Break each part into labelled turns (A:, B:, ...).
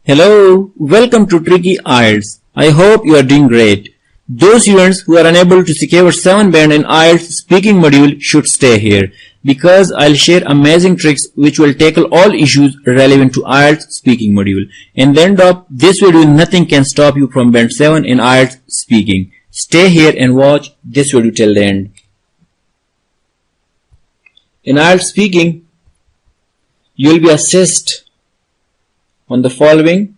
A: Hello, welcome to Tricky IELTS. I hope you are doing great. Those students who are unable to secure 7 band in IELTS speaking module should stay here because I'll share amazing tricks which will tackle all issues relevant to IELTS speaking module. In the end of this video, nothing can stop you from band 7 in IELTS speaking. Stay here and watch this video till the end. In IELTS speaking, you will be assessed on the following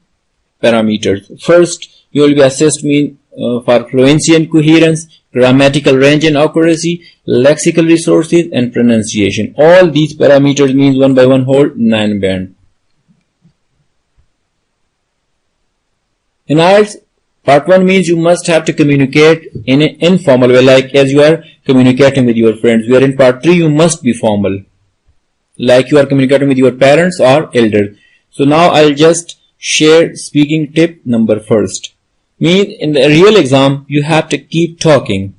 A: parameters. First, you will be assessed for fluency and coherence, grammatical range and accuracy, lexical resources, and pronunciation. All these parameters means one by one hold 9 band. In IELTS, part 1 means you must have to communicate in an informal way, like as you are communicating with your friends. Where in part 3 you must be formal, like you are communicating with your parents or elders. So now I'll just share speaking tip number first. Means in the real exam you have to keep talking.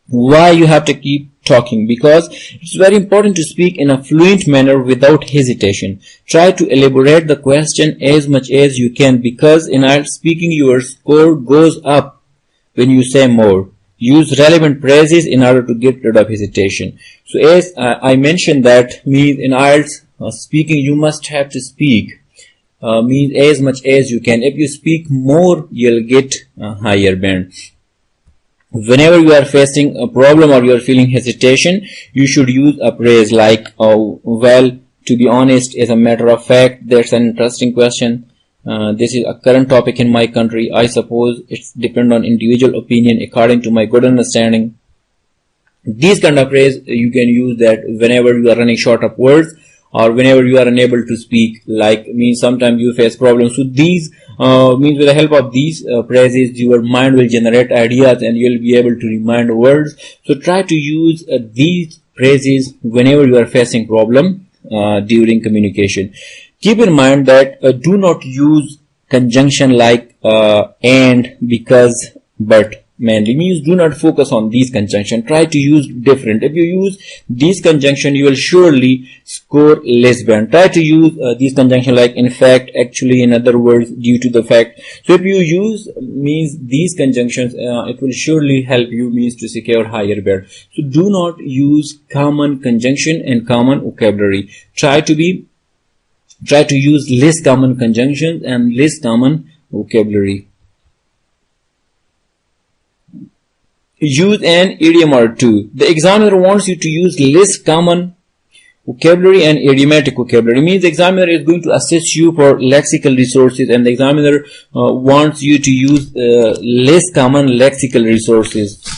A: Why you have to keep talking? Because it's very important to speak in a fluent manner without hesitation. Try to elaborate the question as much as you can, because in IELTS speaking your score goes up when you say more. Use relevant phrases in order to get rid of hesitation. So as I mentioned that means in IELTS speaking you must have to speak means as much as you can. If you speak more, you'll get a higher band. Whenever you are facing a problem or you are feeling hesitation, you should use a phrase like well, to be honest, as a matter of fact, that's an interesting question. This is a current topic in my country. I suppose it's depend on individual opinion according to my good understanding. These kind of phrase you can use that whenever you are running short of words or whenever you are unable to speak, like means sometimes you face problems. So these means with the help of these phrases your mind will generate ideas and you'll be able to remind words. So try to use these phrases whenever you are facing problem during communication. Keep in mind that do not use conjunction like and, because, but. Mainly means do not focus on these conjunction. Try to use different. If you use these conjunction, you will surely score less band. Try to use these conjunction like in fact, actually, in other words, due to the fact. So if you use means these conjunctions, it will surely help you means to secure higher band. So do not use common conjunction and common vocabulary. Try to use less common conjunctions and less common vocabulary. Use an idiom or two. The examiner wants you to use less common vocabulary and idiomatic vocabulary. Means the examiner is going to assess you for lexical resources, and the examiner wants you to use less common lexical resources.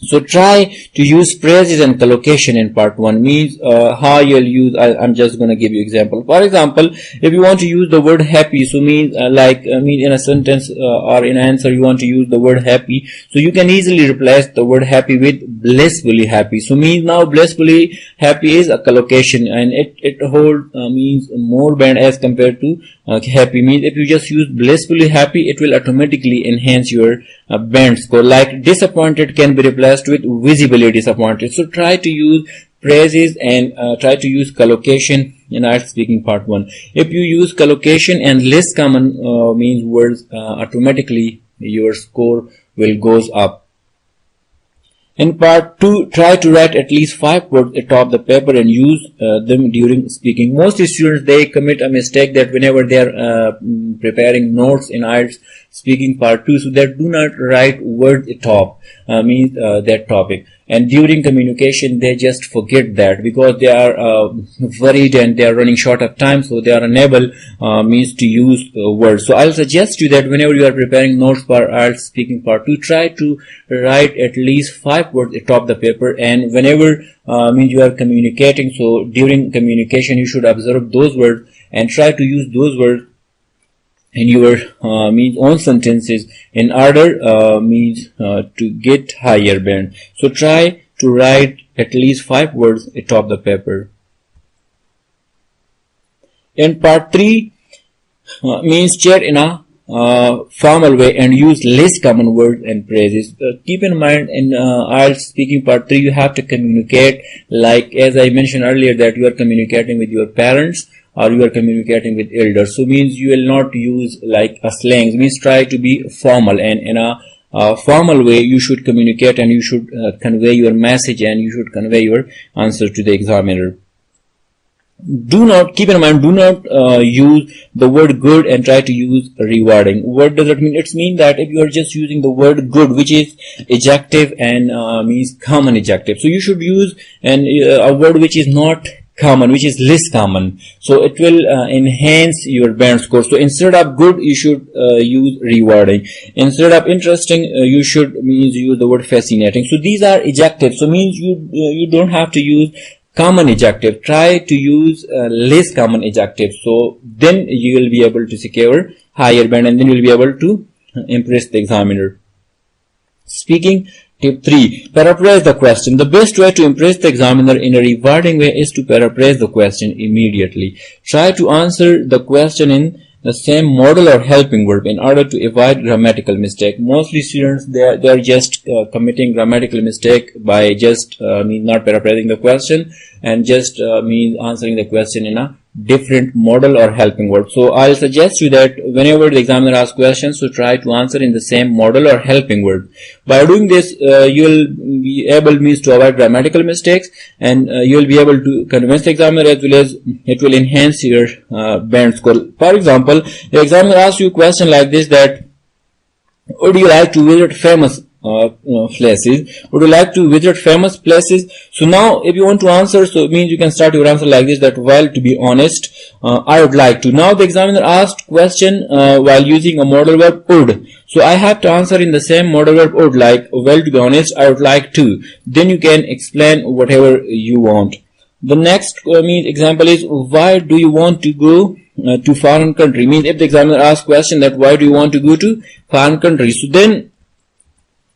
A: So try to use phrases and collocation in part 1. Means how you'll use, I'm just going to give you example. For example, if you want to use the word happy, so means in a sentence or in an answer you want to use the word happy, so you can easily replace the word happy with blissfully happy. So means now blissfully happy is a collocation and it holds means more band as compared to happy. Means if you just use blissfully happy, it will automatically enhance your band score. Like disappointed can be replaced with visibly disappointed. So try to use phrases and try to use collocation in IELTS speaking part 1. If you use collocation and less common means words, automatically your score will goes up. In part 2, try to write at least 5 words atop the paper and use them during speaking. Most students, they commit a mistake that whenever they are preparing notes in IELTS speaking part 2, so they do not write words atop that topic. And during communication, they just forget that because they are worried and they are running short of time, so they are unable means to use words. So I'll suggest you that whenever you are preparing notes for IELTS speaking part 2, try to write at least 5 words atop the paper. And whenever means you are communicating, so during communication you should observe those words and try to use those words in your means own sentences in order means to get higher band. So try to write at least 5 words atop the paper. In part 3 means chat in a formal way and use less common words and phrases. Keep in mind in IELTS speaking part 3 you have to communicate, like as I mentioned earlier that you are communicating with your parents or you are communicating with elders. So means you will not use like a slang. Means try to be formal, and in a formal way you should communicate, and you should convey your message, and you should convey your answer to the examiner. Do not, keep in mind, do not use the word good and try to use rewarding. What does it mean? It means that if you are just using the word good, which is adjective and means common adjective, so you should use a word which is not common, which is less common, so it will enhance your band score. So instead of good, you should use rewarding. Instead of interesting, you should means use the word fascinating. So these are adjectives, so means you don't have to use common adjective. Try to use less common adjective, so then you will be able to secure higher band, and then you will be able to impress the examiner. Speaking tip 3, paraphrase the question. The best way to impress the examiner in a rewarding way is to paraphrase the question immediately. Try to answer the question in the same modal or helping verb in order to avoid grammatical mistake. Mostly students, they are just committing grammatical mistake by just not paraphrasing the question, and just means answering the question in a different modal or helping verb. So I'll suggest you that whenever the examiner asks questions, so try to answer in the same modal or helping verb. By doing this, you will be able means to avoid grammatical mistakes, and you will be able to convince the examiner, as well as it will enhance your band score. For example, the examiner asks you a question like this, that would you like to visit famous places? Would you like to visit famous places? So now if you want to answer, so it means you can start your answer like this, that well, to be honest, I would like to. Now the examiner asked question while using a modal verb would. So I have to answer in the same modal verb would, like, well, to be honest, I would like to. Then you can explain whatever you want. The next means example is, why do you want to go to foreign country? Means if the examiner asks question that why do you want to go to foreign country, so then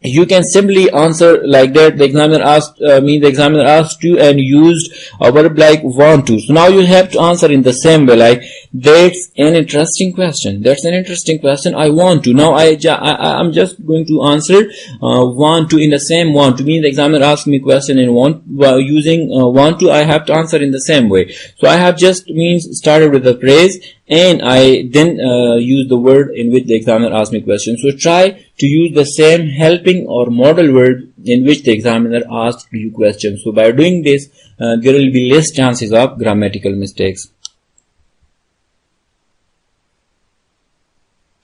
A: you can simply answer like that. The examiner asked the examiner asked you and used a verb like want to. So now you have to answer in the same way, like, that's an interesting question. That's an interesting question. I want to. Now I'm just going to answer want to in the same want to. Means the examiner asked me question in want, while using want to, I have to answer in the same way. So I have just means started with the phrase, and I then use the word in which the examiner asked me question. So try to use the same helping or modal word in which the examiner asked you question. So by doing this, there will be less chances of grammatical mistakes.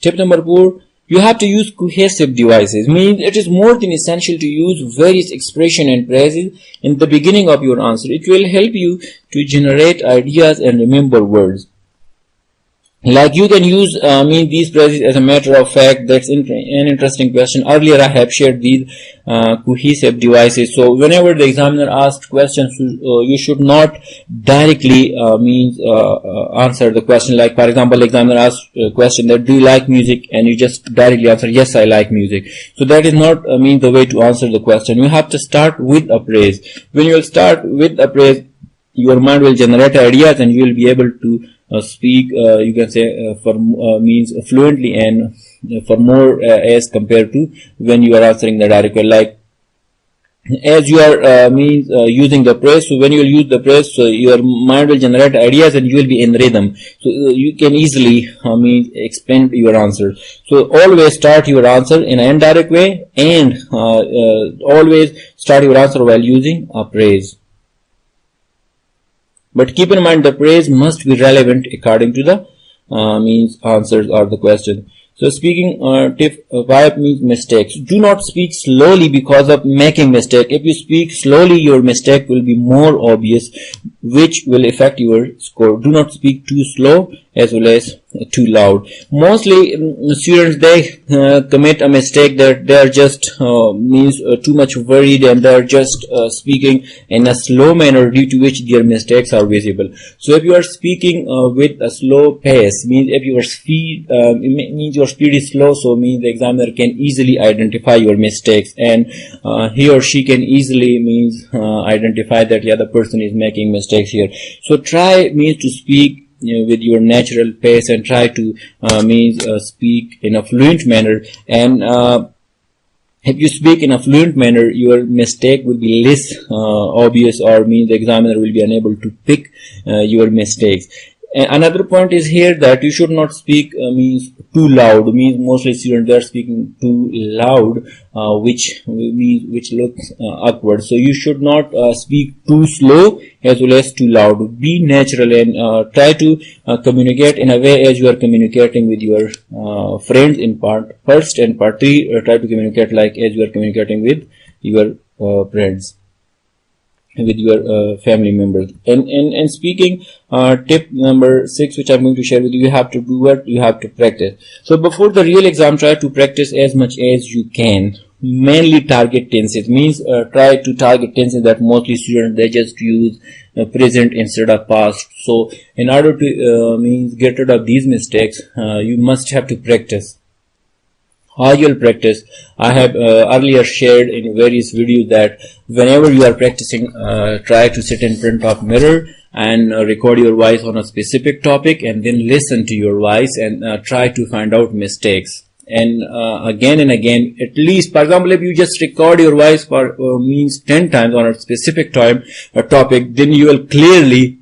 A: Tip number 4, you have to use cohesive devices. Means it is more than essential to use various expression and phrases in the beginning of your answer. It will help you to generate ideas and remember words. Like you can use these phrases as a matter of fact. That's an interesting question. Earlier I have shared these cohesive devices. So whenever the examiner asks questions, you should not directly answer the question. Like for example, the examiner asks a question that do you like music, and you just directly answer yes, I like music. So that is not the way to answer the question. You have to start with a phrase. When you will start with a phrase, your mind will generate ideas, and you will be able to speak you can say for means fluently and for more as compared to when you are answering the direct way. Like as you are using the phrase, so when you will use the phrase, so your mind will generate ideas and you will be in rhythm, so you can easily explain your answer. So always start your answer in an indirect way, and always start your answer while using a phrase. But keep in mind the phrase must be relevant according to the answers or the question. So speaking tip 5 means mistakes. Do not speak slowly because of making mistake. If you speak slowly, your mistake will be more obvious, which will affect your score. Do not speak too slow as well as too loud. Mostly students, they commit a mistake that they are just too much worried, and they are just speaking in a slow manner, due to which their mistakes are visible. So if you are speaking with a slow pace, means if your speed your speed is slow, so means the examiner can easily identify your mistakes, and he or she can easily identify that the person is making mistakes here. So try to speak with your natural pace, and try to speak in a fluent manner, and if you speak in a fluent manner, your mistake will be less obvious, or the examiner will be unable to pick your mistakes. Another point is here that you should not speak means too loud. Means mostly students they are speaking too loud, which looks awkward. So you should not speak too slow as well as too loud. Be natural and try to communicate in a way as you are communicating with your friends in part first, and part 3 try to communicate like as you are communicating with your friends, with your family members. And speaking tip number 6, which I'm going to share with you, you have to do what? You have to practice. So before the real exam, try to practice as much as you can. Mainly target tenses, means try to target tenses that mostly students they just use present instead of past. So in order to means get rid of these mistakes, you must have to practice. How you'll practice? I have earlier shared in various videos that whenever you are practicing, try to sit in front of mirror and record your voice on a specific topic, and then listen to your voice and try to find out mistakes. And again and again, at least, for example, if you just record your voice for means 10 times on a specific topic, then you will clearly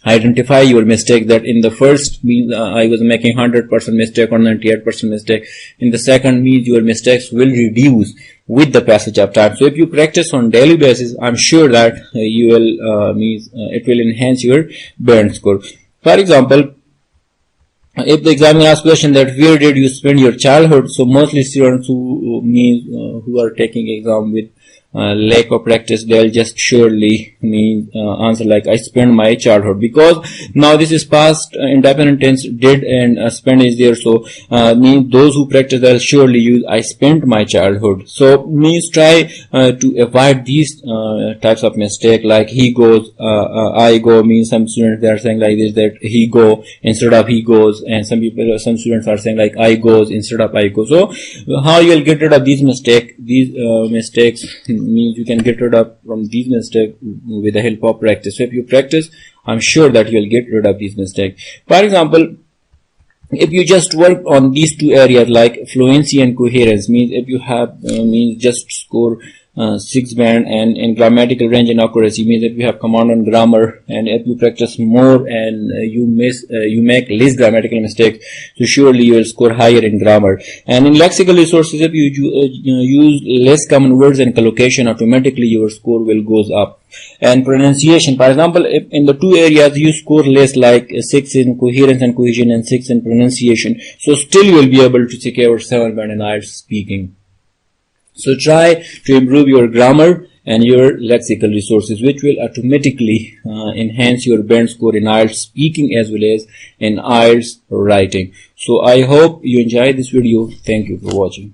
A: identify your mistake. That in the first means I was making 100% mistake or 98% mistake. In the second means your mistakes will reduce with the passage of time. So if you practice on daily basis, I'm sure that you will it will enhance your band score. For example, if the examiner asks question that where did you spend your childhood, so mostly students who are taking exam with lack of practice, they'll just surely answer like I spent my childhood, because now this is past indefinite tense, did and spend is there. So those who practice, they'll surely use I spent my childhood. So try to avoid these types of mistake, like he goes, I go. Some students they are saying like this, that he go instead of he goes, and some students are saying like I goes instead of I go. So how you will get rid of these mistakes? Means you can get rid of from these mistakes with the help of practice. So if you practice, I'm sure that you will get rid of these mistakes. For example, if you just work on these two areas like fluency and coherence, means if you have just score 6 band, and in grammatical range and accuracy, means if you have command on grammar, and if you practice more and you make less grammatical mistakes, so surely you will score higher in grammar. And in lexical resources, if you use less common words and collocation, automatically your score will goes up. And pronunciation, for example, if in the two areas you score less, like 6 in coherence and cohesion and 6 in pronunciation, so still you will be able to secure 7 band in IELTS speaking. So try to improve your grammar and your lexical resources, which will automatically enhance your band score in IELTS speaking as well as in IELTS writing. So I hope you enjoyed this video. Thank you for watching.